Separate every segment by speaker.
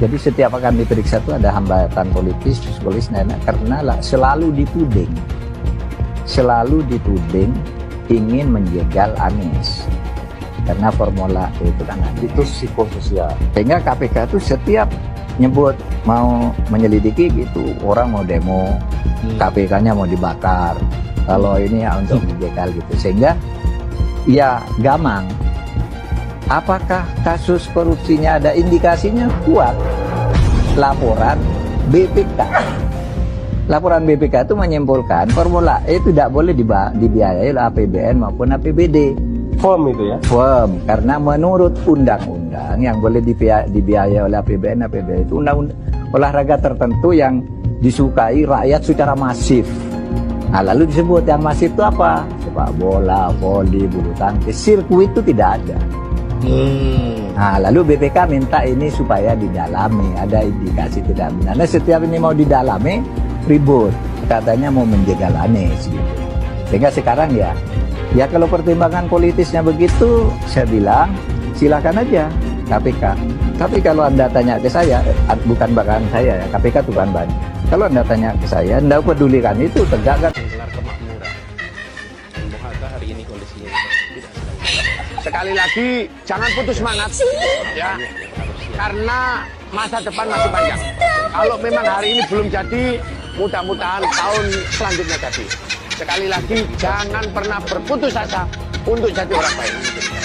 Speaker 1: Jadi setiap akan diperiksa itu ada hambatan politis, karena selalu dituding ingin menjegal Anies. Karena formula itu kan
Speaker 2: itu psikososial.
Speaker 1: Sehingga KPK itu setiap nyebut mau menyelidiki gitu, orang mau demo, KPK-nya mau dibakar. Kalau ini ya untuk menjegal gitu. Sehingga ya gamang. Apakah kasus korupsinya ada indikasinya kuat? Laporan BPK. Laporan BPK itu menyimpulkan formula E tidak boleh dibiayai oleh APBN maupun APBD.
Speaker 2: Firm itu ya?
Speaker 1: Firm, karena menurut undang-undang yang boleh dibiayai oleh APBN, APBD itu undang-undang olahraga tertentu yang disukai rakyat secara masif. Nah, lalu disebut yang masif itu apa? Sepak bola, voli, bulu tangkis, sirkuit itu tidak ada. Nah, lalu BPK minta ini supaya didalami, ada indikasi tidak benar. Nah, setiap ini mau didalami, ribut, katanya mau menjegal Anies gitu. Sehingga sekarang ya kalau pertimbangan politisnya begitu, saya bilang silakan aja KPK. Tapi kalau Anda tanya ke saya, bukan bahkan saya ya, KPK itu bukan bahan. Kalau Anda tanya ke saya, Anda pedulikan itu, tegakkan.
Speaker 3: Gelar kemakmuran. Dan Mohaga hari ini kondisinya tidak sedang.
Speaker 4: Sekali lagi, jangan putus semangat, ya, karena masa depan masih panjang. Kalau memang hari ini belum jadi, mudah-mudahan tahun selanjutnya jadi. Sekali lagi, jangan pernah berputus asa untuk jadi orang baik.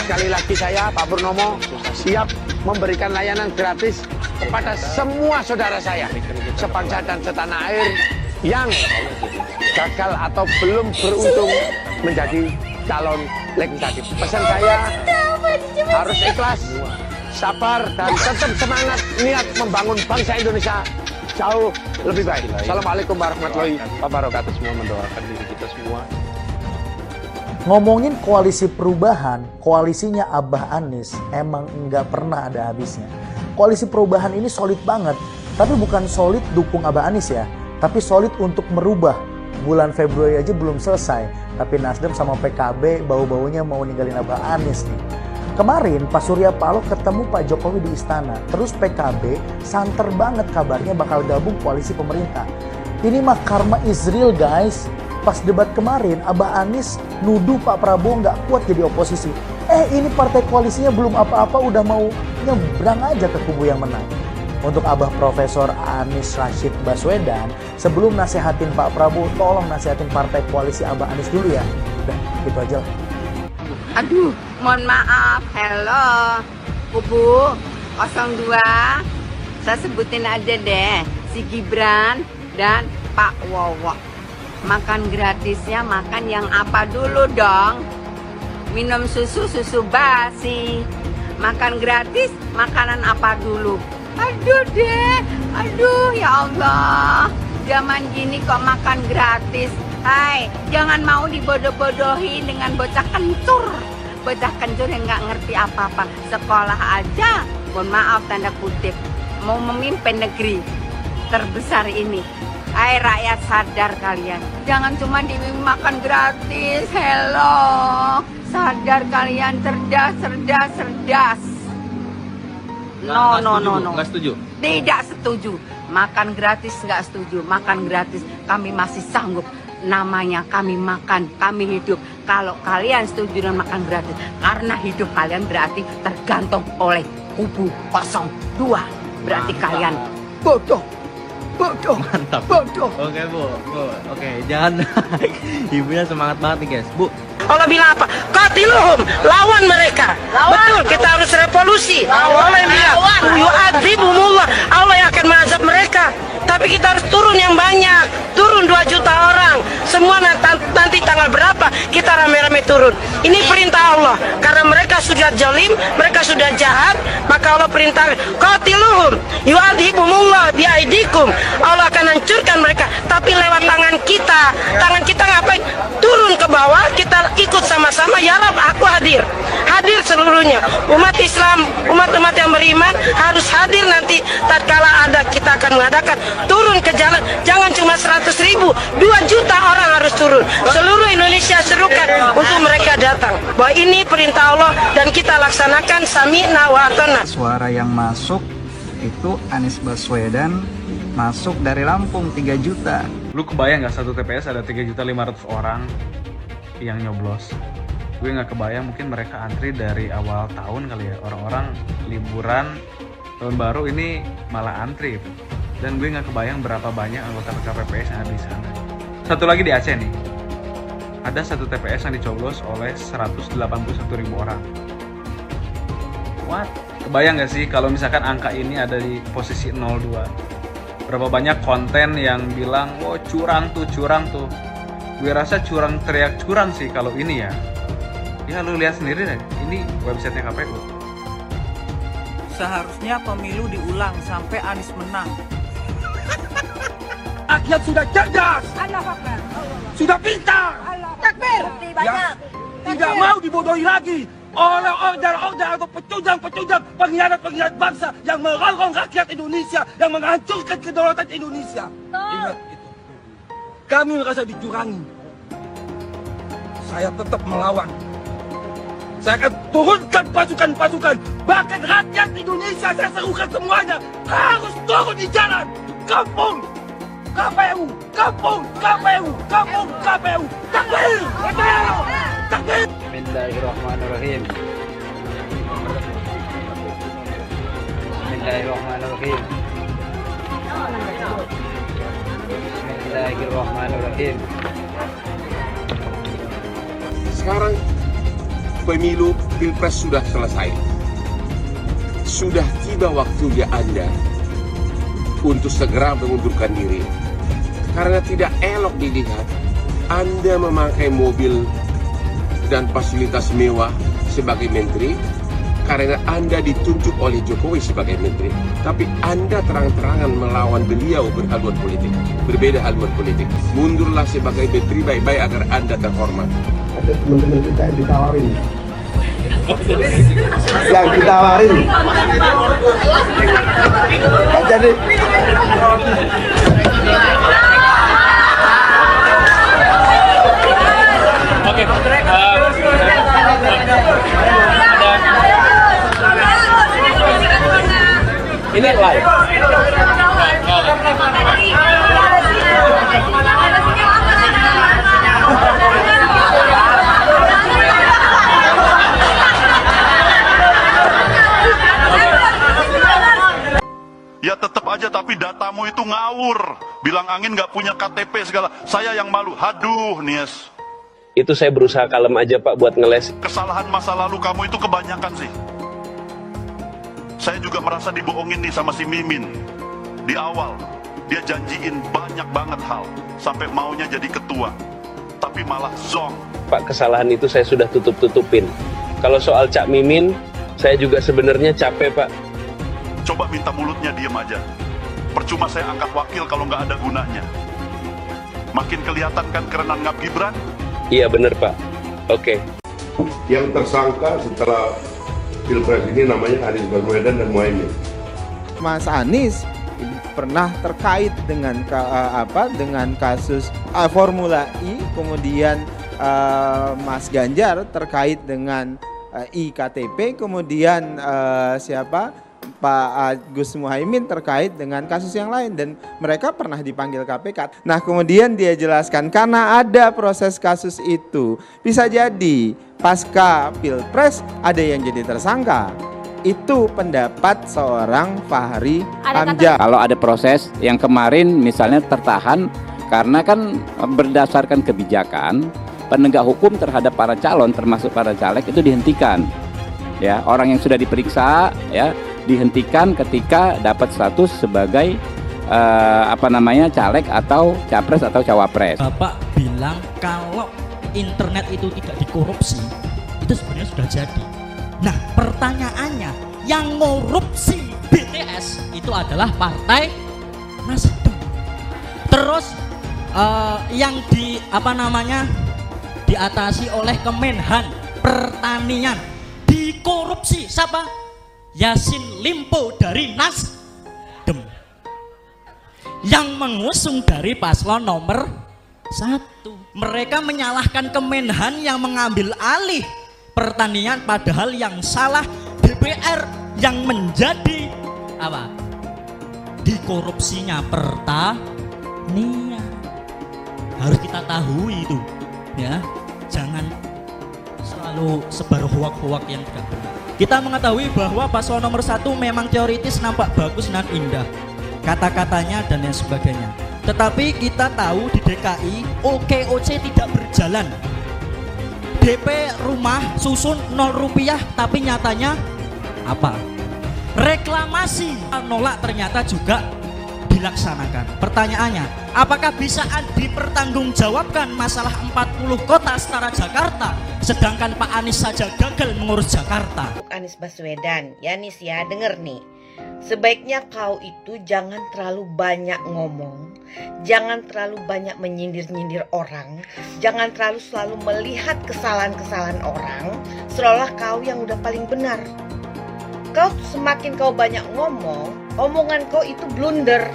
Speaker 4: Sekali lagi saya, Pak Purnomo, siap memberikan layanan gratis kepada semua saudara saya, sebangsa dan setanah air yang gagal atau belum beruntung menjadi calon legislatif. Pesan saya harus ikhlas, sabar, dan tetap semangat niat membangun bangsa Indonesia jauh lebih baik. Assalamualaikum warahmatullahi wabarakatuh.
Speaker 3: Semua mendoakan diri kita semua.
Speaker 5: Ngomongin koalisi perubahan, koalisinya Abah Anies emang nggak pernah ada habisnya. Koalisi perubahan ini solid banget, tapi bukan solid dukung Abah Anies ya, tapi solid untuk merubah. Bulan Februari aja belum selesai, tapi Nasdem sama PKB bau-baunya mau ninggalin Abah Anies nih. Kemarin Pak Surya Paloh ketemu Pak Jokowi di istana, terus PKB santer banget kabarnya bakal gabung koalisi pemerintah. Ini mah karma is real guys. Pas debat kemarin, Abah Anies nuduh Pak Prabowo nggak kuat jadi oposisi. Ini partai koalisinya belum apa-apa udah mau nyebrang aja ke kubu yang menang. Untuk Abah Profesor Anies Rashid Baswedan, sebelum nasehatin Pak Prabowo, tolong nasehatin partai koalisi Abah Anies dulu ya. Udah, gitu aja lah.
Speaker 6: Aduh, mohon maaf. Hello, kubu 02. Saya sebutin aja deh, si Gibran dan Pak Wowo. Makan gratisnya makan yang apa dulu dong? Minum susu basi. Makan gratis, makanan apa dulu? Aduh deh, aduh ya Allah. Zaman gini kok makan gratis. Hai, jangan mau dibodoh-bodohi dengan bocah kencur. Bocah kencur yang nggak ngerti apa-apa. Sekolah aja, mohon maaf tanda kutip, mau memimpin negeri terbesar ini. Hai rakyat, sadar kalian. Jangan cuma dimakan gratis. Hello, sadar kalian, cerdas. No.
Speaker 3: Nggak setuju?
Speaker 6: Tidak setuju. Makan gratis nggak setuju. Makan gratis kami masih sanggup. Namanya kami makan, kami hidup. Kalau kalian setuju dengan makan gratis, karena hidup kalian berarti tergantung oleh kubu 02. Berarti kalian bodoh.
Speaker 3: Mantap.
Speaker 6: Bodoh.
Speaker 3: Oke Bu. Oke, jangan. Ibunya semangat banget nih guys. Bu,
Speaker 7: Allah bilang apa? Qatiluhum, lawan mereka. Betul, kita harus revolusi. Allah yang bilang, yu'adzibumullah, Allah yang akan mengazab mereka. Tapi kita harus turun yang banyak. Turun 2 juta orang. Semua nanti tanggal berapa kita rame-rame turun. Ini perintah Allah. Karena mereka sudah zalim, mereka sudah jahat, maka Allah perintah qatiluhum, yu'adzibumullah biaidikum. Allah akan hancurkan mereka. Tapi lewat tangan kita. Tangan kita ngapain? Turun ke bawah, kita ikut sama-sama. Ya Rab, aku hadir seluruhnya. Umat Islam, umat-umat yang beriman harus hadir nanti tatkala ada kita akan mengadakan turun ke jalan. Jangan cuma 100.000, 2 juta orang harus turun. Seluruh Indonesia serukan untuk mereka datang. Bahwa ini perintah Allah dan kita laksanakan sami'na wa ata'na.
Speaker 1: Suara yang masuk
Speaker 8: itu Anies Baswedan masuk dari Lampung 3 juta.
Speaker 9: Lu kebayang nggak satu TPS ada 3.500.000 orang yang nyoblos? Gue nggak kebayang, mungkin mereka antri dari awal tahun kali ya, orang-orang liburan tahun baru ini malah antri gitu. Dan gue nggak kebayang berapa banyak anggota KPPS yang ada di sana. Satu lagi di Aceh nih, ada satu TPS yang dicoblos oleh 181.000 orang. What? Kebayang nggak sih kalau misalkan angka ini ada di posisi 02? Berapa banyak konten yang bilang, "Wow, curang tuh." Gue rasa curang, teriak curang sih kalau ini ya. Ya lu lihat sendiri deh, ini websitenya KPU.
Speaker 8: Seharusnya pemilu diulang sampai Anies menang.
Speaker 7: Rakyat sudah cerdas, sudah pintar, ya, tidak mau dibodohi lagi oleh order-order atau pecundang-pecundang pengkhianat-pengkhianat bangsa yang merongrong rakyat Indonesia, yang menghancurkan kedaulatan Indonesia. Ingat itu. Kami merasa dicurangi. Saya tetap melawan. Saya akan turunkan pasukan-pasukan, bahkan rakyat Indonesia saya serukan semuanya harus turun di jalan. Kampung KPU, kampung KPU, kampung KPU. Takbir! Takbir!
Speaker 8: Bismillahirrahmanirrahim. Bismillahirrahmanirrahim. Bismillahirrahmanirrahim.
Speaker 4: Sekarang pemilu Pilpres sudah selesai. Sudah tiba waktunya Anda untuk segera mengundurkan diri. Karena tidak elok dilihat Anda memakai mobil dan fasilitas mewah sebagai menteri, karena Anda ditunjuk oleh Jokowi sebagai menteri, tapi Anda terang-terangan melawan beliau berhaluan politik, berbeda haluan politik. Mundurlah sebagai menteri baik-baik agar Anda terhormat. Ada teman-teman kita yang ditawarin. Yang ditawarin. Jadi
Speaker 2: Ini live.
Speaker 10: Ya tetap aja, tapi datamu itu ngawur. Bilang angin nggak punya KTP segala. Saya yang malu. Haduh, Nies.
Speaker 2: Itu saya berusaha kalem aja Pak buat ngeles.
Speaker 10: Kesalahan masa lalu kamu itu kebanyakan sih. Saya juga merasa dibohongin nih sama si Mimin. Di awal, dia janjiin banyak banget hal. Sampai maunya jadi ketua. Tapi malah zong.
Speaker 2: Pak, kesalahan itu saya sudah tutup-tutupin. Kalau soal Cak Mimin, saya juga sebenarnya capek Pak.
Speaker 10: Coba minta mulutnya diem aja. Percuma saya angkat wakil kalau nggak ada gunanya. Makin kelihatan kan kerenan Ngap Gibran?
Speaker 2: Iya bener Pak. Oke.
Speaker 11: Yang tersangka setelah Pilpres ini namanya Anies Baswedan dan Muhaimin.
Speaker 8: Mas Anies pernah terkait dengan dengan kasus Formula E, kemudian Mas Ganjar terkait dengan iktp, kemudian Pak Gus Muhaimin terkait dengan kasus yang lain, dan mereka pernah dipanggil KPK. Nah kemudian dia jelaskan karena ada proses kasus itu, bisa jadi pasca Pilpres ada yang jadi tersangka. Itu pendapat seorang Fahri Hamzah.
Speaker 1: Kalau ada proses yang kemarin misalnya tertahan karena kan berdasarkan kebijakan penegak hukum terhadap para calon termasuk para caleg itu dihentikan. Ya, orang yang sudah diperiksa ya dihentikan ketika dapat status sebagai caleg atau capres atau cawapres.
Speaker 12: Bapak bilang kalau internet itu tidak dikorupsi, itu sebenarnya sudah jadi. Nah, pertanyaannya, yang korupsi BTS itu adalah Partai Nasdem. Terus yang diatasi oleh Kemenhan Pertanian dikorupsi siapa? Yassin Limpo dari Nasdem yang mengusung dari paslon nomor 1. Mereka menyalahkan Kemenhan yang mengambil alih pertanian, padahal yang salah DPR yang menjadi dikorupsinya pertanian. Harus kita tahu itu, ya. Jangan selalu sebar hoak-hoak yang tidak benar. Kita mengetahui bahwa paslon nomor 1 memang teoritis nampak bagus dan indah, kata-katanya dan lain sebagainya. Tetapi kita tahu di DKI OKOC tidak berjalan. DP rumah susun 0 rupiah, tapi nyatanya apa? Reklamasi nolak ternyata juga dilaksanakan. Pertanyaannya, apakah bisa dipertanggungjawabkan masalah 40 kota setara Jakarta, sedangkan Pak Anies saja gagal mengurus Jakarta?
Speaker 7: Anies Baswedan, ya Nis ya, denger nih. Sebaiknya kau itu jangan terlalu banyak ngomong, jangan terlalu banyak menyindir-nyindir orang, jangan terlalu selalu melihat kesalahan-kesalahan orang, seolah kau yang udah paling benar. Kau semakin kau banyak ngomong, omongan kau itu blunder.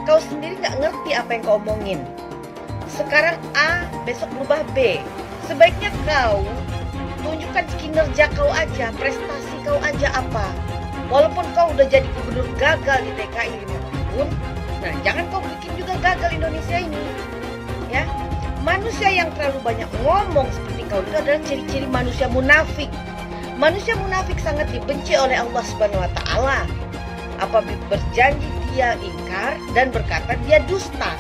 Speaker 7: Kau sendiri gak ngerti apa yang kau omongin. Sekarang A, besok berubah B. Sebaiknya kau tunjukkan kinerja kau aja, prestasi kau aja apa. Walaupun kau udah jadi gubernur gagal di DKI 5 tahun, nah jangan kau bikin juga gagal Indonesia ini. Ya, manusia yang terlalu banyak ngomong seperti kau itu adalah ciri-ciri manusia munafik. Manusia munafik sangat dibenci oleh Allah Subhanahu wa taala. Apabila berjanji dia ingkar dan berkata dia dusta.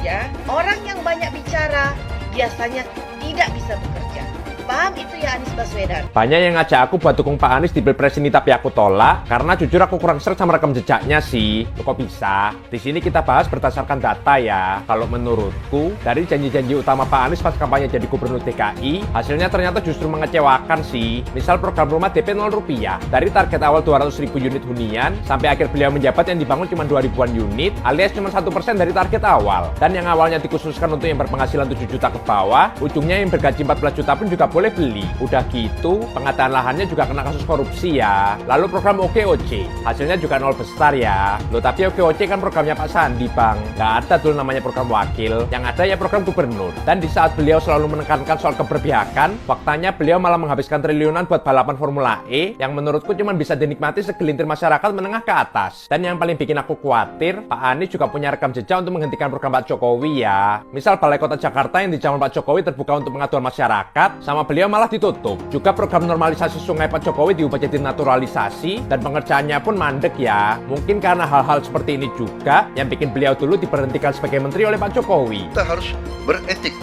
Speaker 7: Ya, orang yang banyak bicara biasanya tidak bisa bekerja. Paham itu ya Anies Baswedan?
Speaker 13: Banyak yang ngajak aku buat dukung Pak Anies di Pilpres ini, tapi aku tolak karena jujur aku kurang seret sama rekam jejaknya sih. Kok bisa? Di sini kita bahas berdasarkan data ya. Kalau menurutku, dari janji-janji utama Pak Anies pas kampanye jadi gubernur DKI, hasilnya ternyata justru mengecewakan sih. Misal program rumah DP 0 rupiah. Dari target awal 200.000 unit hunian, sampai akhir beliau menjabat yang dibangun cuma 2.000-an unit, alias cuma 1% dari target awal. Dan yang awalnya dikhususkan untuk yang berpenghasilan 7 juta ke bawah, ujungnya yang bergaji 14 juta pun juga boleh beli. Udah gitu, pengadaan lahannya juga kena kasus korupsi ya. Lalu program OKOC, hasilnya juga 0 besar ya. Loh tapi OKOC kan programnya Pak Sandi bang. Nggak ada tuh namanya program wakil. Yang ada ya program gubernur. Dan di saat beliau selalu menekankan soal keberpihakan, faktanya beliau malah menghabiskan triliunan buat balapan Formula E, yang menurutku cuma bisa dinikmati segelintir masyarakat menengah ke atas. Dan yang paling bikin aku khawatir, Pak Anies juga punya rekam jejak untuk menghentikan program Pak Jokowi ya. Misal Balai Kota Jakarta yang di zaman Pak Jokowi terbuka untuk pengaduan masyarakat, sama beliau malah ditutup. Juga program normalisasi sungai Pak Jokowi diubah jadi naturalisasi, dan pengerjaannya pun mandek ya. Mungkin karena hal-hal seperti ini juga yang bikin beliau dulu diberhentikan sebagai menteri oleh Pak Jokowi.
Speaker 14: Kita harus beretik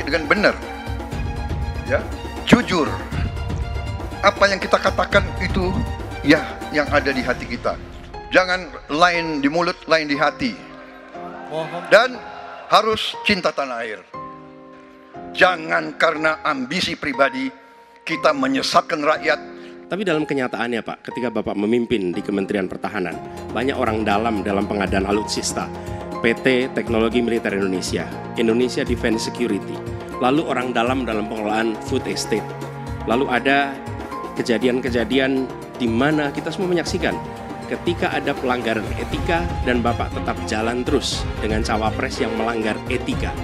Speaker 14: dengan benar, ya, jujur. Apa yang kita katakan itu ya yang ada di hati kita. Jangan lain di mulut, lain di hati. Dan harus cinta tanah air. Jangan karena ambisi pribadi kita menyesatkan rakyat.
Speaker 15: Tapi dalam kenyataannya Pak, ketika Bapak memimpin di Kementerian Pertahanan, banyak orang dalam pengadaan alutsista, PT Teknologi Militer Indonesia, Indonesia Defense Security, lalu orang dalam pengelolaan food estate. Lalu ada kejadian-kejadian di mana kita semua menyaksikan ketika ada pelanggaran etika dan Bapak tetap jalan terus dengan cawapres yang melanggar etika.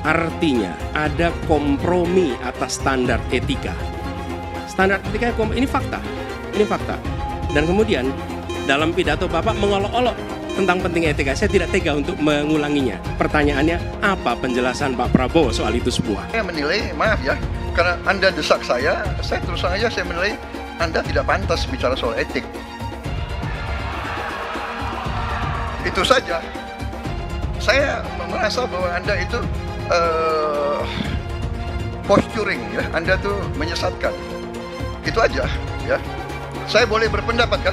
Speaker 15: Artinya ada kompromi atas standar etika. Standar etika ini fakta. Dan kemudian dalam pidato Bapak mengolok-olok tentang pentingnya etika. Saya tidak tega untuk mengulanginya. Pertanyaannya, apa penjelasan Pak Prabowo soal itu semua?
Speaker 14: Saya menilai, maaf ya, karena Anda desak saya terus terang aja saya menilai Anda tidak pantas bicara soal etik. Itu saja. Saya merasa bahwa Anda itu posturing ya, Anda tuh menyesatkan. Itu aja ya. Saya boleh berpendapat kan?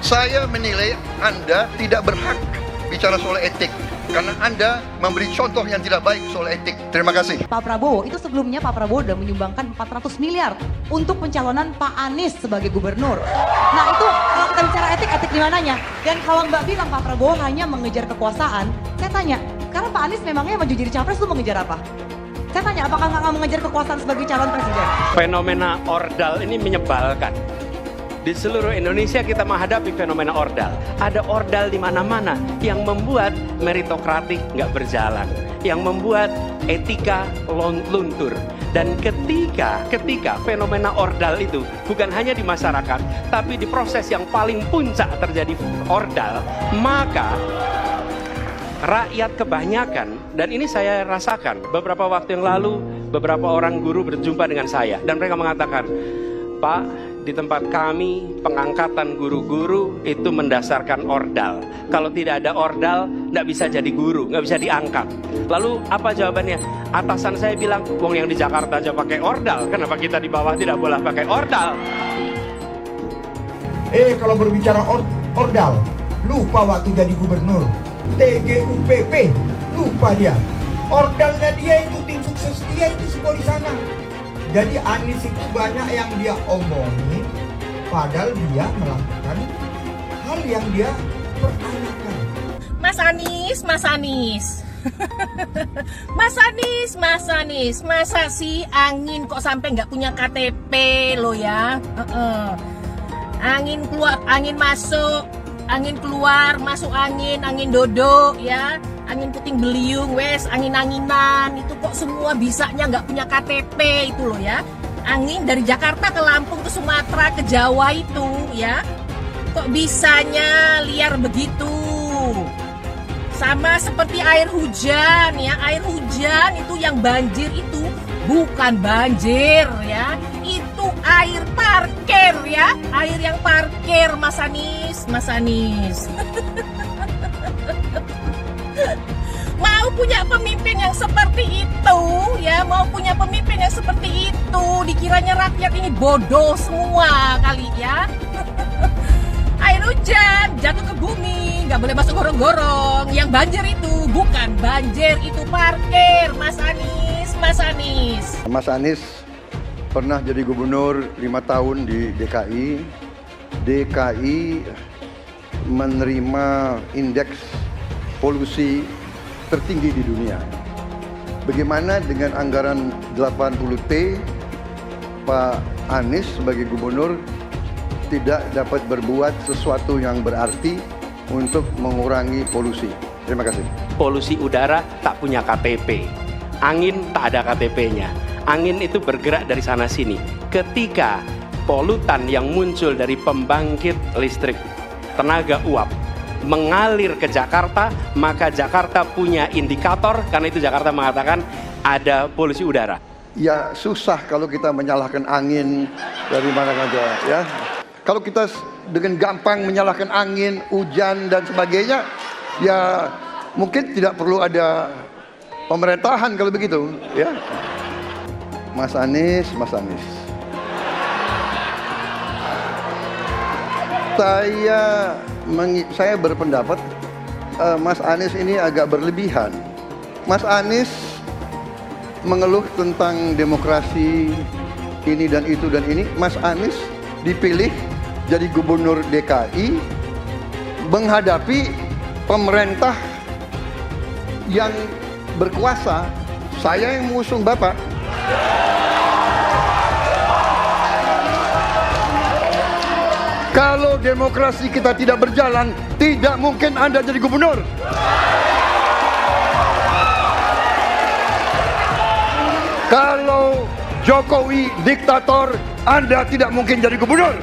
Speaker 14: Saya menilai Anda tidak berhak bicara soal etik karena Anda memberi contoh yang tidak baik soal etik. Terima kasih.
Speaker 16: Pak Prabowo, itu sebelumnya Pak Prabowo sudah menyumbangkan 400 miliar untuk pencalonan Pak Anies sebagai gubernur. Nah itu kalau kita bicara etik di mananya? Dan kalau Mbak bilang Pak Prabowo hanya mengejar kekuasaan, saya tanya, karena Pak Anies memangnya maju jadi capres itu mengejar apa? Saya tanya, apakah nggak mengejar kekuasaan sebagai calon presiden?
Speaker 17: Fenomena ordal ini menyebalkan.
Speaker 15: Di seluruh Indonesia kita menghadapi fenomena ordal. Ada ordal di mana-mana yang membuat meritokratik nggak berjalan, yang membuat etika luntur. Dan ketika fenomena ordal itu bukan hanya di masyarakat, tapi di proses yang paling puncak terjadi ordal, maka rakyat kebanyakan, dan ini saya rasakan beberapa waktu yang lalu, beberapa orang guru berjumpa dengan saya dan mereka mengatakan, Pak, di tempat kami pengangkatan guru-guru itu mendasarkan ordal. Kalau tidak ada ordal, nggak bisa jadi guru, nggak bisa diangkat. Lalu apa jawabannya? Atasan saya bilang, wong yang di Jakarta aja pakai ordal, kenapa kita di bawah tidak boleh pakai ordal?
Speaker 17: Kalau berbicara ordal, lupa waktu jadi gubernur. TGUPP, lupa dia. Ordalnya dia itu, tim sukses dia itu semua di sana. Jadi Anies itu banyak yang dia omongin, padahal dia melakukan hal yang dia pertanyakan.
Speaker 18: Mas Anies. Mas Anies, masa sih angin kok sampai nggak punya KTP lo ya? Angin keluar, angin masuk, angin keluar, masuk angin dodo ya. Angin puting beliung, wes, angin-anginan, itu kok semua bisanya nggak punya KTP itu loh ya. Angin dari Jakarta ke Lampung ke Sumatera ke Jawa itu ya, kok bisanya liar begitu. Sama seperti air hujan ya, air hujan itu yang banjir itu bukan banjir ya, itu air parkir ya, air yang parkir Mas Anies. Mau punya pemimpin yang seperti itu ya, mau punya pemimpin yang seperti itu, dikiranya rakyat ini bodoh semua kali ya. Air hujan jatuh ke bumi, nggak boleh masuk gorong-gorong. Yang banjir itu bukan banjir, itu parkir. Mas Anies.
Speaker 14: Mas Anies pernah jadi gubernur 5 tahun di DKI. DKI menerima indeks polusi tertinggi di dunia. Bagaimana dengan anggaran 80T, Pak Anies sebagai gubernur tidak dapat berbuat sesuatu yang berarti untuk mengurangi polusi? Terima kasih.
Speaker 15: Polusi udara tak punya KTP, angin tak ada KTP-nya. Angin itu bergerak dari sana sini. Ketika polutan yang muncul dari pembangkit listrik tenaga uap mengalir ke Jakarta, maka Jakarta punya indikator, karena itu Jakarta mengatakan ada polusi udara.
Speaker 14: Ya susah kalau kita menyalahkan angin dari mana saja ya. Kalau kita dengan gampang menyalahkan angin, hujan dan sebagainya, ya mungkin tidak perlu ada pemerintahan kalau begitu ya. Mas Anies. Saya berpendapat Mas Anies ini agak berlebihan. Mas Anies mengeluh tentang demokrasi ini dan itu dan ini. Mas Anies dipilih jadi gubernur DKI menghadapi pemerintah yang berkuasa. Saya yang mengusung Bapak. Kalau demokrasi kita tidak berjalan, tidak mungkin Anda jadi gubernur. Kalau Jokowi diktator, Anda tidak mungkin jadi gubernur.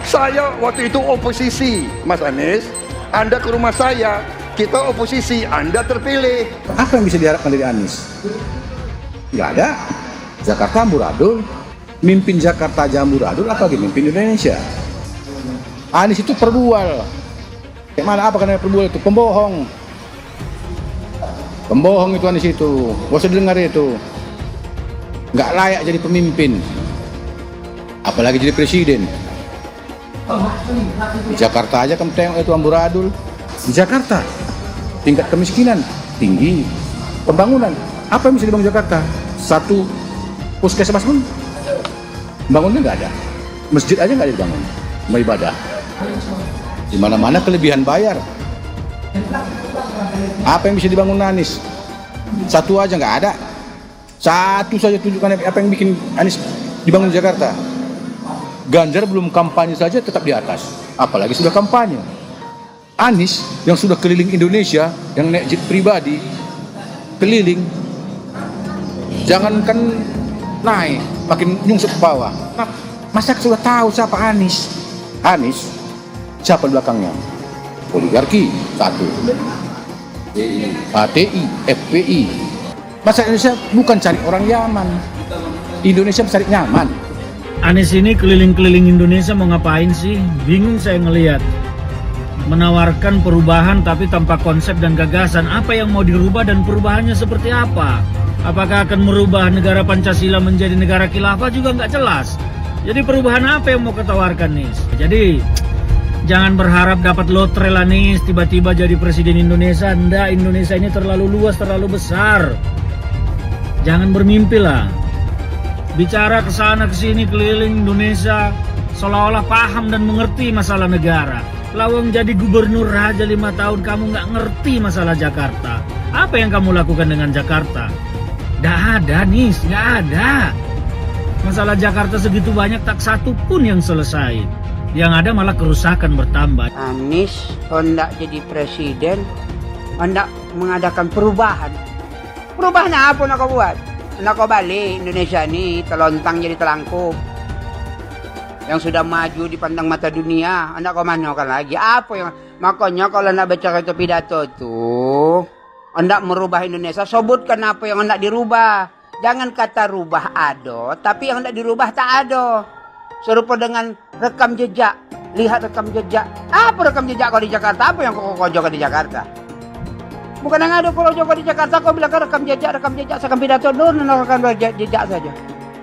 Speaker 14: Saya waktu itu oposisi, Mas Anies. Anda ke rumah saya, kita oposisi, Anda terpilih.
Speaker 19: Apa yang bisa diharapkan dari Anies? Nggak ada. Jakarta amburadul. Mimpin Jakarta aja amburadul, apalagi mimpin Indonesia. Anies itu perbual. Kayak mana apa karena perbual itu? Pembohong. Pembohong itu Anies itu. Gak usah dengar itu. Nggak layak jadi pemimpin. Apalagi jadi presiden. Di Jakarta aja kamu tengok itu amburadul. Di Jakarta tingkat kemiskinan tinggi. Pembangunan apa yang bisa dibangun Jakarta? Satu puskesmas pun bangunnya nggak ada, masjid aja nggak dibangun, mau ibadah. Di mana-mana kelebihan bayar. Apa yang bisa dibangun Anies? Satu aja nggak ada. Satu saja tunjukkan apa yang bikin Anies dibangun di Jakarta. Ganjar belum kampanye saja tetap di atas, apalagi sudah kampanye. Anies yang sudah keliling Indonesia, yang naik jet pribadi, keliling, jangankan naik, makin nyungsep ke bawah. Nah, masyarakat sudah tahu siapa Anies. Anies, siapa belakangnya? Oligarki, satu. HTI, FPI. Masyarakat Indonesia bukan cari orang Yaman. Indonesia mencari nyaman.
Speaker 20: Anies ini keliling-keliling Indonesia mau ngapain sih? Bingung saya ngelihat. Menawarkan perubahan tapi tanpa konsep dan gagasan. Apa yang mau dirubah dan perubahannya seperti apa? Apakah akan merubah negara Pancasila menjadi negara khilafah juga nggak jelas. Jadi perubahan apa yang mau ketawarkan nih? Jadi jangan berharap dapat lotre lah nih tiba-tiba jadi presiden Indonesia. Nggak, Indonesia ini terlalu luas, terlalu besar. Jangan bermimpi lah. Bicara ke sana ke sini keliling Indonesia seolah-olah paham dan mengerti masalah negara. Lawang jadi gubernur aja 5 tahun kamu nggak ngerti masalah Jakarta. Apa yang kamu lakukan dengan Jakarta? Nggak ada nih, nggak ada. Masalah Jakarta segitu banyak tak satu pun yang selesai. Yang ada malah kerusakan bertambah.
Speaker 6: Anies hendak jadi presiden, hendak mengadakan perubahan. Perubahan apa nak kau buat? Nak kau balik Indonesia ni telontang jadi telangkup. Yang sudah maju dipandang mata dunia, hendak kau manakan lagi? Apa yang makanya kalau nak baca itu pidato tu, hendak merubah Indonesia, sebutkan apa yang hendak dirubah. Jangan kata rubah ada, tapi yang hendak dirubah tak ada. Serupa dengan rekam jejak. Lihat rekam jejak. Apa rekam jejak kau di Jakarta? Apa yang kau jaga di Jakarta? Bukan yang ada kalau jaga di Jakarta kau bilang rekam jejak, sekarang pidato dulu rekam jejak saja.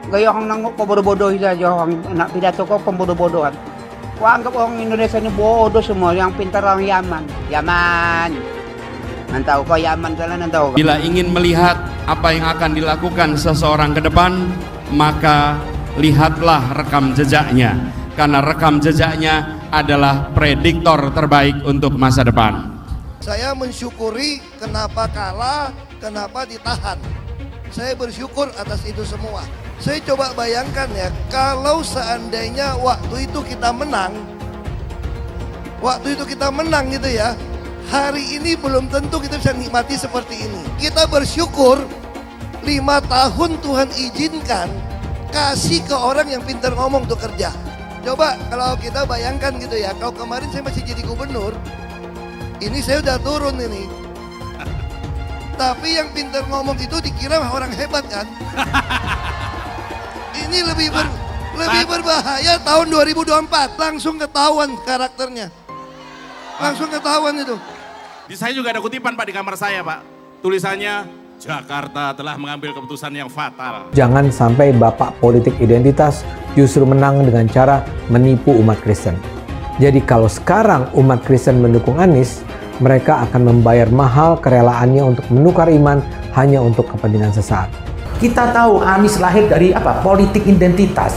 Speaker 6: Gaya orang nangkuk kau bodoh-bodoh saja, orang nak pidato kau pembodoh-bodohan. Kau anggap orang Indonesia ini bodoh semua, yang pintar orang Yaman. Yaman. Nantau kau Yaman kalian nantau.
Speaker 21: Bila ingin melihat apa yang akan dilakukan seseorang ke depan, maka lihatlah rekam jejaknya. Karena rekam jejaknya adalah prediktor terbaik untuk masa depan.
Speaker 22: Saya mensyukuri kenapa kalah, kenapa ditahan. Saya bersyukur atas itu semua. Saya coba bayangkan ya, kalau seandainya waktu itu kita menang gitu ya, hari ini belum tentu kita bisa nikmati seperti ini. Kita bersyukur 5 tahun Tuhan izinkan kasih ke orang yang pintar ngomong untuk kerja. Coba kalau kita bayangkan gitu ya, kalau kemarin saya masih jadi gubernur, ini saya udah turun ini. Tapi yang pintar ngomong itu dikira orang hebat kan? Ini lebih berbahaya tahun 2024. Langsung ketahuan karakternya. Langsung ketahuan itu.
Speaker 23: Di saya juga ada kutipan Pak di kamar saya Pak. Tulisannya, Jakarta telah mengambil keputusan yang fatal.
Speaker 24: Jangan sampai bapak politik identitas justru menang dengan cara menipu umat Kristen. Jadi kalau sekarang umat Kristen mendukung Anies, mereka akan membayar mahal kerelaannya untuk menukar iman hanya untuk kepentingan sesaat.
Speaker 25: Kita tahu Anies lahir dari apa? Politik identitas.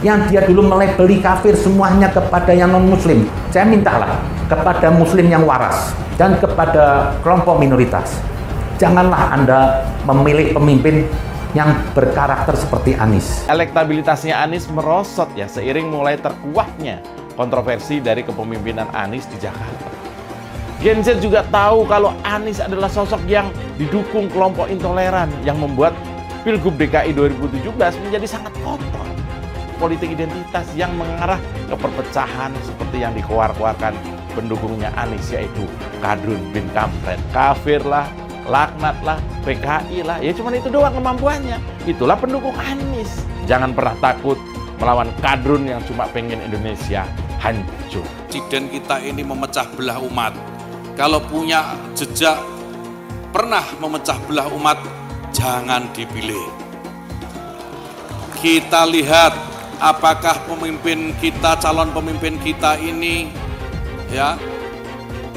Speaker 25: Yang dia dulu melabeli kafir semuanya kepada yang non-muslim. Saya mintalah kepada muslim yang waras dan kepada kelompok minoritas. Janganlah Anda memilih pemimpin yang berkarakter seperti Anies.
Speaker 26: Elektabilitasnya Anies merosot ya seiring mulai terkuaknya kontroversi dari kepemimpinan Anies di Jakarta. Gen Z juga tahu kalau Anies adalah sosok yang didukung kelompok intoleran yang membuat Pilgub DKI 2017 menjadi sangat kotor. Politik identitas yang mengarah ke perpecahan seperti yang dikeluarkan pendukungnya Anies, yaitu Kadrun bin Kamret. Kafir lah, laknat lah, PKI lah, ya cuman itu doang kemampuannya. Itulah pendukung Anies. Jangan pernah takut melawan Kadrun yang cuma pengen Indonesia hancur.
Speaker 23: Presiden kita ini memecah belah umat. Kalau punya jejak pernah memecah belah umat, jangan dipilih. Kita lihat apakah pemimpin kita, calon pemimpin kita ini ya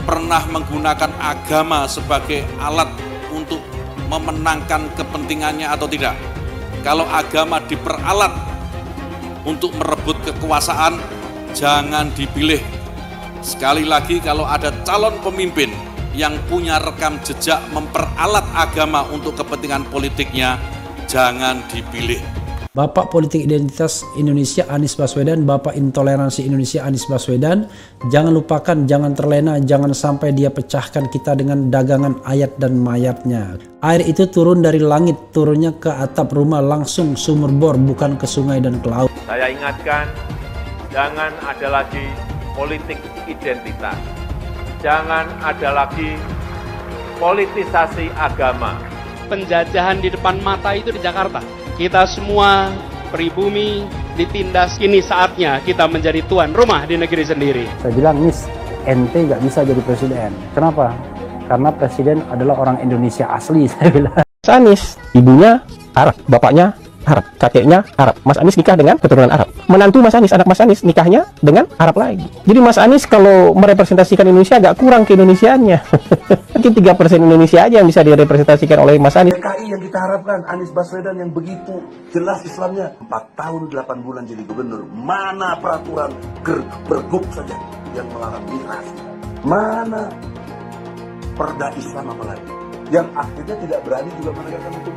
Speaker 23: pernah menggunakan agama sebagai alat untuk memenangkan kepentingannya atau tidak. Kalau agama diperalat untuk merebut kekuasaan, jangan dipilih. Sekali lagi, kalau ada calon pemimpin yang punya rekam jejak memperalat agama untuk kepentingan politiknya, jangan dipilih.
Speaker 2: Bapak Politik Identitas Indonesia Anies Baswedan, Bapak Intoleransi Indonesia Anies Baswedan, jangan lupakan, jangan terlena, jangan sampai dia pecahkan kita dengan dagangan ayat dan mayatnya. Air itu turun dari langit, turunnya ke atap rumah langsung sumur bor, bukan ke sungai dan ke laut.
Speaker 13: Saya ingatkan, jangan ada lagi politik identitas. Jangan ada lagi politisasi agama.
Speaker 21: Penjajahan di depan mata itu di Jakarta. Kita semua pribumi ditindas, kini saatnya kita menjadi tuan rumah di negeri sendiri.
Speaker 3: Saya bilang, Nis, ente nggak bisa jadi presiden. Kenapa? Karena presiden adalah orang Indonesia asli, saya bilang.
Speaker 4: Mas Anies, ibunya Arab, bapaknya Arab, kakeknya Arab. Mas Anies nikah dengan keturunan Arab. Menantu Mas Anies, anak Mas Anies nikahnya dengan Arab lagi. Jadi Mas Anies kalau merepresentasikan Indonesia agak kurang keindonesiaannya. Mungkin 3% Indonesia aja yang bisa direpresentasikan oleh Mas Anies.
Speaker 5: DKI yang kita harapkan, Anies Baswedan yang begitu jelas Islamnya, 4 tahun 8 bulan jadi gubernur. Mana peraturan pergub saja yang melarang miras? Mana perda Islam apalagi? Yang akhirnya tidak berani juga menegakkan hukum.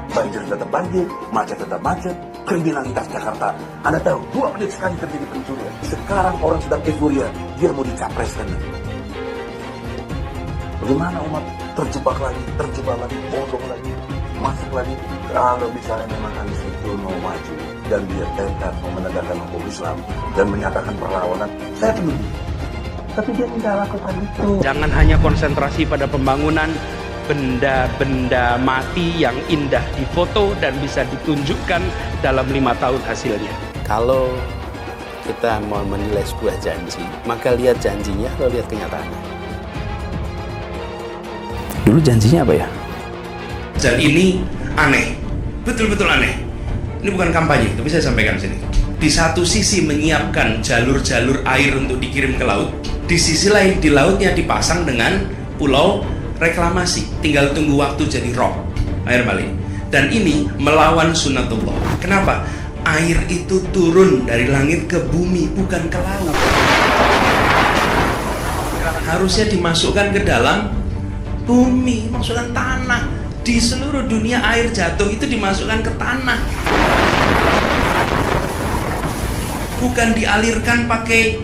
Speaker 5: Banjir tetap banjir, macet tetap macet, kriminalitas Jakarta. Anda tahu, 2 menit sekali terjadi pencurian. Sekarang orang sedang euforia, dia mau dicapreskan. Bagaimana umat terjebak lagi, bodoh lagi, masuk lagi. Kalau misalnya memang Anies itu mau maju dan dia tekad mau menegakkan hukum Islam dan menyatakan perlawanan, saya penuh. Tapi dia tidak lakukan itu.
Speaker 21: Jangan hanya konsentrasi pada pembangunan benda-benda mati yang indah difoto dan bisa ditunjukkan dalam 5 tahun hasilnya.
Speaker 9: Kalau kita mau menilai sebuah janji, maka lihat janjinya atau lihat kenyataannya. Dulu janjinya apa ya?
Speaker 21: Dan ini aneh, betul-betul aneh. Ini bukan kampanye, tapi saya sampaikan sini. Di satu sisi menyiapkan jalur-jalur air untuk dikirim ke laut, di sisi lain di lautnya dipasang dengan pulau reklamasi, tinggal tunggu waktu jadi rob, air balik. Dan ini melawan sunatullah. Kenapa? Air itu turun dari langit ke bumi, bukan ke laut. Harusnya dimasukkan ke dalam bumi, maksudnya tanah. Di seluruh dunia air jatuh itu dimasukkan ke tanah, bukan dialirkan pakai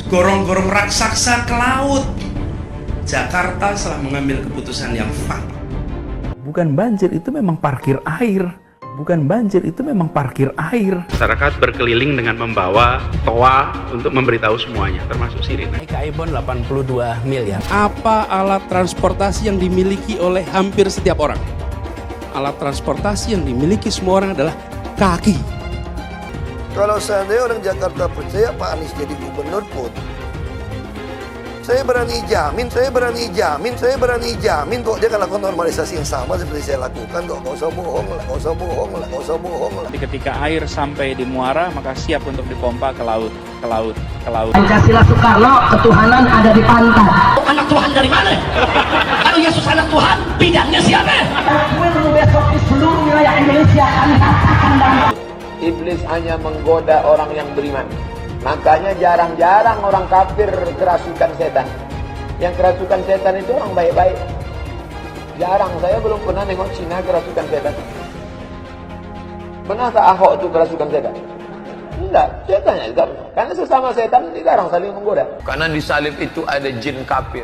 Speaker 21: gorong-gorong raksasa ke laut. Jakarta telah mengambil keputusan yang fatal.
Speaker 9: Bukan banjir, itu memang parkir air. Bukan banjir, itu memang parkir air.
Speaker 21: Masyarakat berkeliling dengan membawa toa untuk memberitahu semuanya, termasuk sirine.
Speaker 9: Ibon 82 miliar.
Speaker 21: Apa alat transportasi yang dimiliki oleh hampir setiap orang? Alat transportasi yang dimiliki semua orang adalah kaki.
Speaker 22: Kalau seandainya orang Jakarta percaya Pak Anies jadi gubernur pun, saya berani jamin kok dia akan lakukan normalisasi yang sama seperti saya lakukan kok. Nggak usah bohong lah.
Speaker 21: Ketika air sampai di muara, maka siap untuk dipompa ke laut.
Speaker 7: Pancasila Soekarno, ketuhanan ada di pantai.
Speaker 10: Anak Tuhan dari mana? Kalau Yesus anak Tuhan, bidangnya siapa?
Speaker 7: Besok di seluruh wilayah Indonesia kami katakan bahwa
Speaker 27: Iblis hanya menggoda orang yang beriman. Makanya jarang-jarang orang kafir kerasukan setan. Yang kerasukan setan itu orang baik-baik. Jarang, saya belum pernah nengok Cina kerasukan setan. Pernahkah Ahok itu kerasukan setan? Enggak, setannya juga. Karena sesama setan jarang saling menggoda. Karena di salib itu ada jin kafir.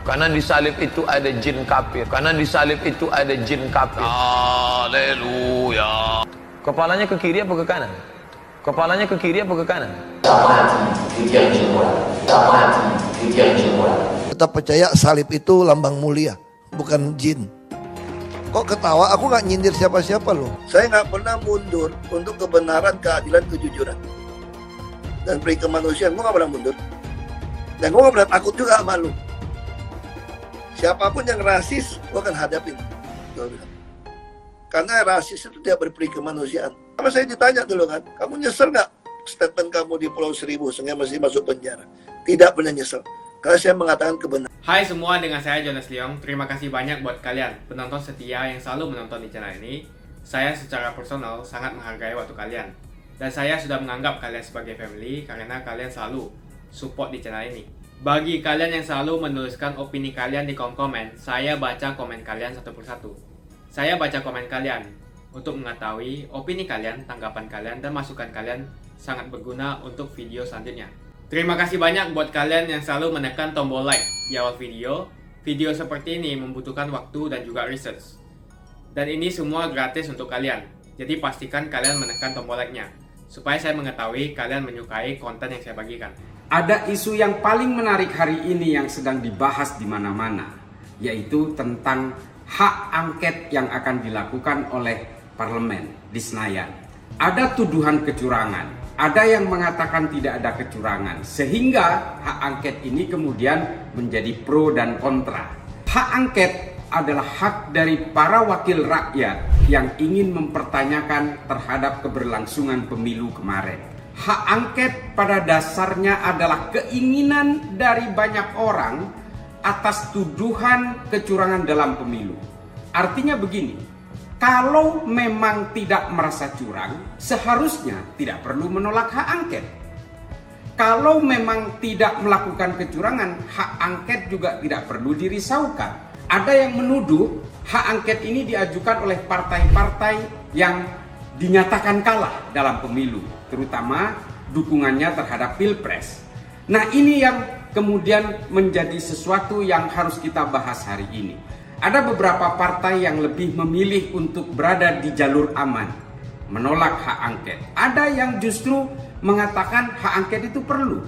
Speaker 27: Haleluya. Kepalanya ke kiri apa ke kanan?
Speaker 22: Tetap percaya salib itu lambang mulia, bukan jin. Kok ketawa? Aku nggak nyindir siapa-siapa loh. Saya nggak pernah mundur untuk kebenaran, keadilan, kejujuran, dan peri kemanusiaan. Gue nggak pernah mundur. Dan gue nggak pernah takut juga sama lu. Siapapun yang rasis, gue akan hadapin. Karena rasis itu tidak berperi kemanusiaan. Sama saya ditanya dulu kan, kamu nyesel nggak statement kamu di Pulau Seribu sehingga masih masuk penjara? Tidak pernah nyesel, karena saya mengatakan kebenaran.
Speaker 28: Hai semua, dengan saya Jonas Leong. Terima kasih banyak buat kalian penonton setia yang selalu menonton di channel ini. Saya secara personal sangat menghargai waktu kalian. Dan saya sudah menganggap kalian sebagai family karena kalian selalu support di channel ini. Bagi kalian yang selalu menuliskan opini kalian di kolom komen, saya baca komen kalian satu persatu. Saya baca komen kalian. untuk mengetahui opini kalian, tanggapan kalian, dan masukan kalian sangat berguna untuk video selanjutnya. Terima kasih banyak buat kalian yang selalu menekan tombol like di awal video. Video seperti ini membutuhkan waktu dan juga research. Dan ini semua gratis untuk kalian. Jadi pastikan kalian menekan tombol like-nya, supaya saya mengetahui kalian menyukai konten yang saya bagikan.
Speaker 1: Ada isu yang paling menarik hari ini yang sedang dibahas di mana-mana, yaitu tentang hak angket yang akan dilakukan oleh parlemen di Senayan. Ada tuduhan kecurangan, ada yang mengatakan tidak ada kecurangan, sehingga hak angket ini kemudian menjadi pro dan kontra. Hak angket adalah hak dari para wakil rakyat yang ingin mempertanyakan terhadap keberlangsungan pemilu kemarin. Hak angket pada dasarnya adalah keinginan dari banyak orang atas tuduhan kecurangan dalam pemilu. Artinya begini, kalau memang tidak merasa curang, seharusnya tidak perlu menolak hak angket. Kalau memang tidak melakukan kecurangan, hak angket juga tidak perlu dirisaukan. Ada yang menuduh hak angket ini diajukan oleh partai-partai yang dinyatakan kalah dalam pemilu, terutama dukungannya terhadap Pilpres. Nah, ini yang kemudian menjadi sesuatu yang harus kita bahas hari ini. Ada beberapa partai yang lebih memilih untuk berada di jalur aman, menolak hak angket. Ada yang justru mengatakan hak angket itu perlu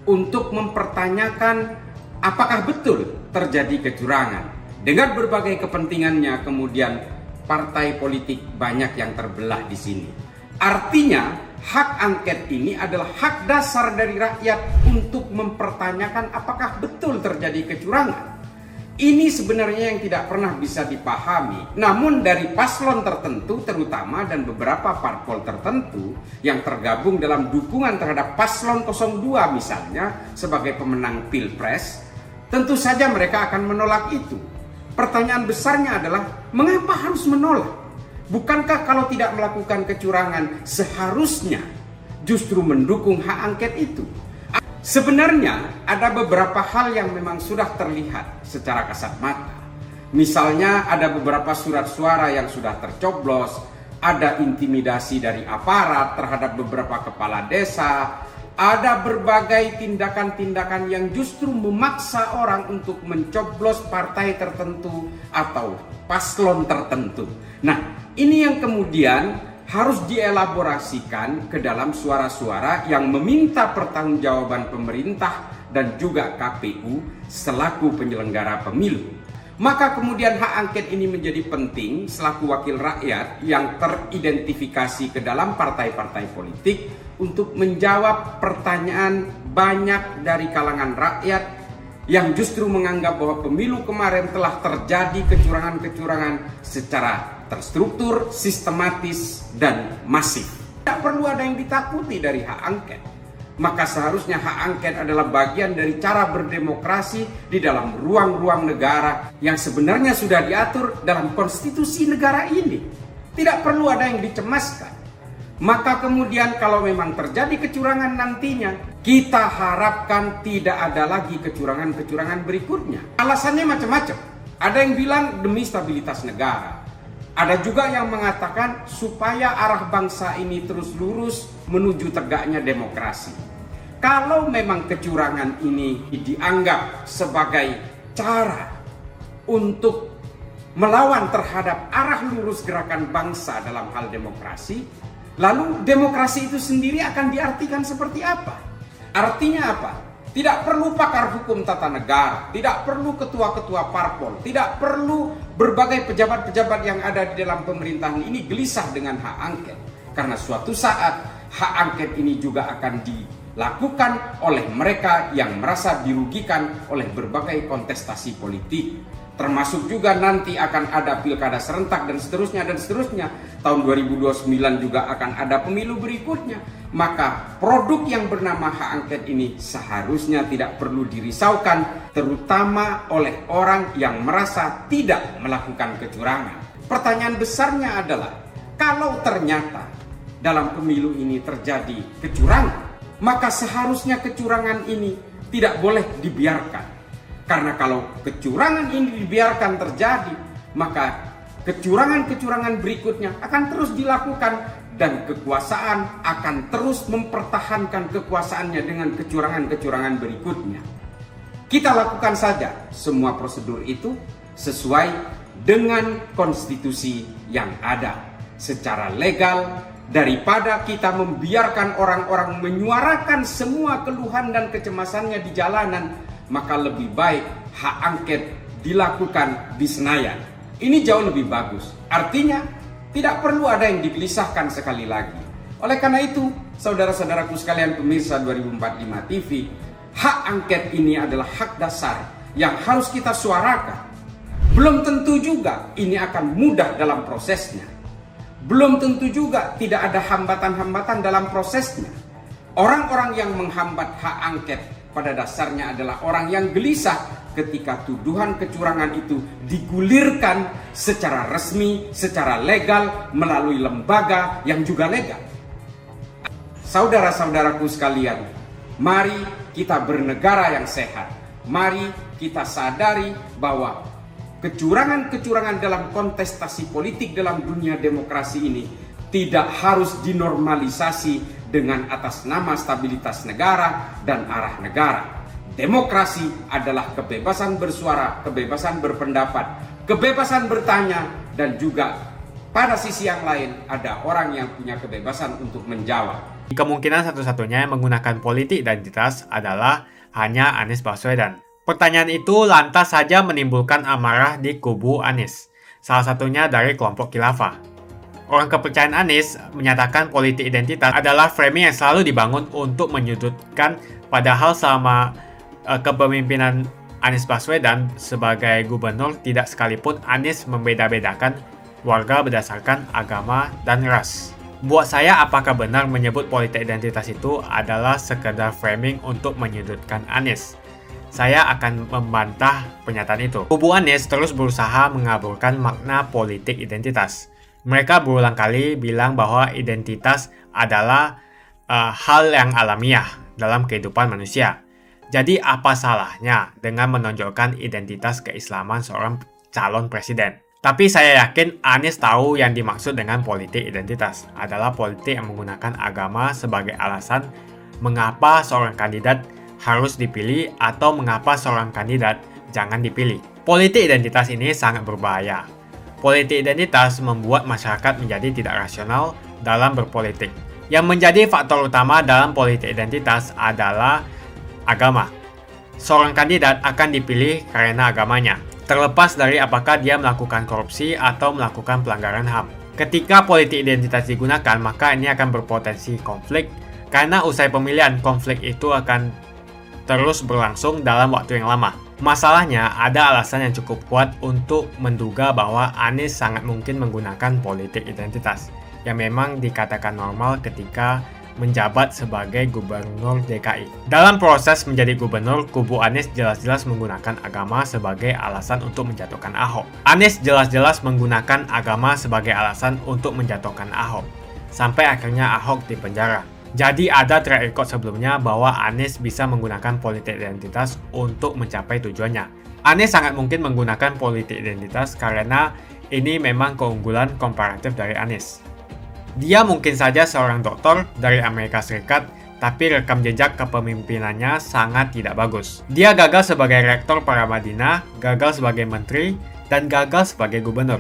Speaker 1: untuk mempertanyakan apakah betul terjadi kecurangan. Dengan berbagai kepentingannya, kemudian partai politik banyak yang terbelah di sini. Artinya, hak angket ini adalah hak dasar dari rakyat untuk mempertanyakan apakah betul terjadi kecurangan. Ini sebenarnya yang tidak pernah bisa dipahami. Namun dari paslon tertentu, terutama dan beberapa parpol tertentu yang tergabung dalam dukungan terhadap paslon 02 misalnya sebagai pemenang Pilpres, tentu saja mereka akan menolak itu. Pertanyaan besarnya adalah, mengapa harus menolak? Bukankah kalau tidak melakukan kecurangan seharusnya justru mendukung hak angket itu? Sebenarnya ada beberapa hal yang memang sudah terlihat secara kasat mata. Misalnya ada beberapa surat suara yang sudah tercoblos, ada intimidasi dari aparat terhadap beberapa kepala desa, ada berbagai tindakan-tindakan yang justru memaksa orang untuk mencoblos partai tertentu atau paslon tertentu. Nah, ini yang kemudian harus dielaborasikan ke dalam suara-suara yang meminta pertanggungjawaban pemerintah dan juga KPU selaku penyelenggara pemilu. Maka kemudian hak angket ini menjadi penting selaku wakil rakyat yang teridentifikasi ke dalam partai-partai politik untuk menjawab pertanyaan banyak dari kalangan rakyat yang justru menganggap bahwa pemilu kemarin telah terjadi kecurangan-kecurangan secara terstruktur, sistematis, dan masif. Tidak perlu ada yang ditakuti dari hak angket. Maka seharusnya hak angket adalah bagian dari cara berdemokrasi di dalam ruang-ruang negara yang sebenarnya sudah diatur dalam konstitusi negara ini. Tidak perlu ada yang dicemaskan. Maka kemudian kalau memang terjadi kecurangan nantinya, kita harapkan tidak ada lagi kecurangan-kecurangan berikutnya. Alasannya macam-macam. Ada yang bilang demi stabilitas negara. Ada juga yang mengatakan supaya arah bangsa ini terus lurus menuju tegaknya demokrasi. Kalau memang kecurangan ini dianggap sebagai cara untuk melawan terhadap arah lurus gerakan bangsa dalam hal demokrasi, lalu demokrasi itu sendiri akan diartikan seperti apa? Artinya apa? Tidak perlu pakar hukum tata negara, tidak perlu ketua-ketua parpol, tidak perlu berbagai pejabat-pejabat yang ada di dalam pemerintahan ini gelisah dengan hak angket. Karena suatu saat hak angket ini juga akan dilakukan oleh mereka yang merasa dirugikan oleh berbagai kontestasi politik. Termasuk juga nanti akan ada pilkada serentak dan seterusnya. Tahun 2029 juga akan ada pemilu berikutnya. Maka produk yang bernama hak angket ini seharusnya tidak perlu dirisaukan, terutama oleh orang yang merasa tidak melakukan kecurangan. Pertanyaan besarnya adalah, kalau ternyata dalam pemilu ini terjadi kecurangan, maka seharusnya kecurangan ini tidak boleh dibiarkan. Karena kalau kecurangan ini dibiarkan terjadi, maka kecurangan-kecurangan berikutnya akan terus dilakukan dan kekuasaan akan terus mempertahankan kekuasaannya dengan kecurangan-kecurangan berikutnya. Kita lakukan saja semua prosedur itu sesuai dengan konstitusi yang ada secara legal, daripada kita membiarkan orang-orang menyuarakan semua keluhan dan kecemasannya di jalanan, maka lebih baik hak angket dilakukan di Senayan. Ini jauh lebih bagus. Artinya tidak perlu ada yang digelisahkan sekali lagi. Oleh karena itu, saudara-saudaraku sekalian pemirsa 2045 TV, hak angket ini adalah hak dasar yang harus kita suarakan. Belum tentu juga ini akan mudah dalam prosesnya. Belum tentu juga tidak ada hambatan-hambatan dalam prosesnya. Orang-orang yang menghambat hak angket pada dasarnya adalah orang yang gelisah ketika tuduhan kecurangan itu digulirkan secara resmi, secara legal, melalui lembaga yang juga legal. Saudara-saudaraku sekalian, mari kita bernegara yang sehat. Mari kita sadari bahwa kecurangan-kecurangan dalam kontestasi politik dalam dunia demokrasi ini tidak harus dinormalisasi dengan atas nama stabilitas negara dan arah negara. Demokrasi adalah kebebasan bersuara, kebebasan berpendapat, kebebasan bertanya, dan juga pada sisi yang lain ada orang yang punya kebebasan untuk menjawab.
Speaker 28: Kemungkinan satu-satunya yang menggunakan politik identitas adalah hanya Anies Baswedan. Pertanyaan itu lantas saja menimbulkan amarah di kubu Anies, salah satunya dari kelompok Khilafah. Orang kepercayaan Anies menyatakan politik identitas adalah framing yang selalu dibangun untuk menyudutkan, padahal selama kepemimpinan Anies Baswedan sebagai gubernur tidak sekalipun Anies membeda-bedakan warga berdasarkan agama dan ras. Buat saya, apakah benar menyebut politik identitas itu adalah sekedar framing untuk menyudutkan Anies? Saya akan membantah pernyataan itu. Kubu Anies terus berusaha mengaburkan makna politik identitas. Mereka berulang kali bilang bahwa identitas adalah hal yang alamiah dalam kehidupan manusia. Jadi apa salahnya dengan menonjolkan identitas keislaman seorang calon presiden? Tapi saya yakin Anies tahu yang dimaksud dengan politik identitas adalah politik yang menggunakan agama sebagai alasan mengapa seorang kandidat harus dipilih atau mengapa seorang kandidat jangan dipilih. Politik identitas ini sangat berbahaya. Politik identitas membuat masyarakat menjadi tidak rasional dalam berpolitik. Yang menjadi faktor utama dalam politik identitas adalah agama. Seorang kandidat akan dipilih karena agamanya, terlepas dari apakah dia melakukan korupsi atau melakukan pelanggaran HAM. Ketika politik identitas digunakan, maka ini akan berpotensi konflik, karena usai pemilihan, konflik itu akan terus berlangsung dalam waktu yang lama. Masalahnya, ada alasan yang cukup kuat untuk menduga bahwa Anies sangat mungkin menggunakan politik identitas, yang memang dikatakan normal ketika menjabat sebagai gubernur DKI. Dalam proses menjadi gubernur, kubu Anies jelas-jelas menggunakan agama sebagai alasan untuk menjatuhkan Ahok. Anies jelas-jelas menggunakan agama sebagai alasan untuk menjatuhkan Ahok, sampai akhirnya Ahok dipenjara. Jadi ada track record sebelumnya bahwa Anies bisa menggunakan politik identitas untuk mencapai tujuannya. Anies sangat mungkin menggunakan politik identitas karena ini memang keunggulan komparatif dari Anies. Dia mungkin saja seorang doktor dari Amerika Serikat, tapi rekam jejak kepemimpinannya sangat tidak bagus. Dia gagal sebagai rektor Paramadina, gagal sebagai menteri, dan gagal sebagai gubernur.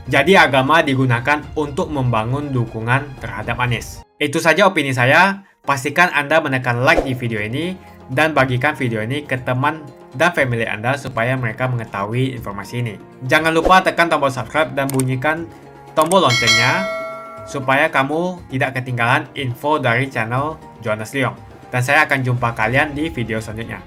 Speaker 28: Jadi agama digunakan untuk membangun dukungan terhadap Anies. Itu saja opini saya. Pastikan Anda menekan like di video ini dan bagikan video ini ke teman dan family Anda supaya mereka mengetahui informasi ini. Jangan lupa tekan tombol subscribe dan bunyikan tombol loncengnya supaya kamu tidak ketinggalan info dari channel Jonas Leong. Dan saya akan jumpa kalian di video selanjutnya.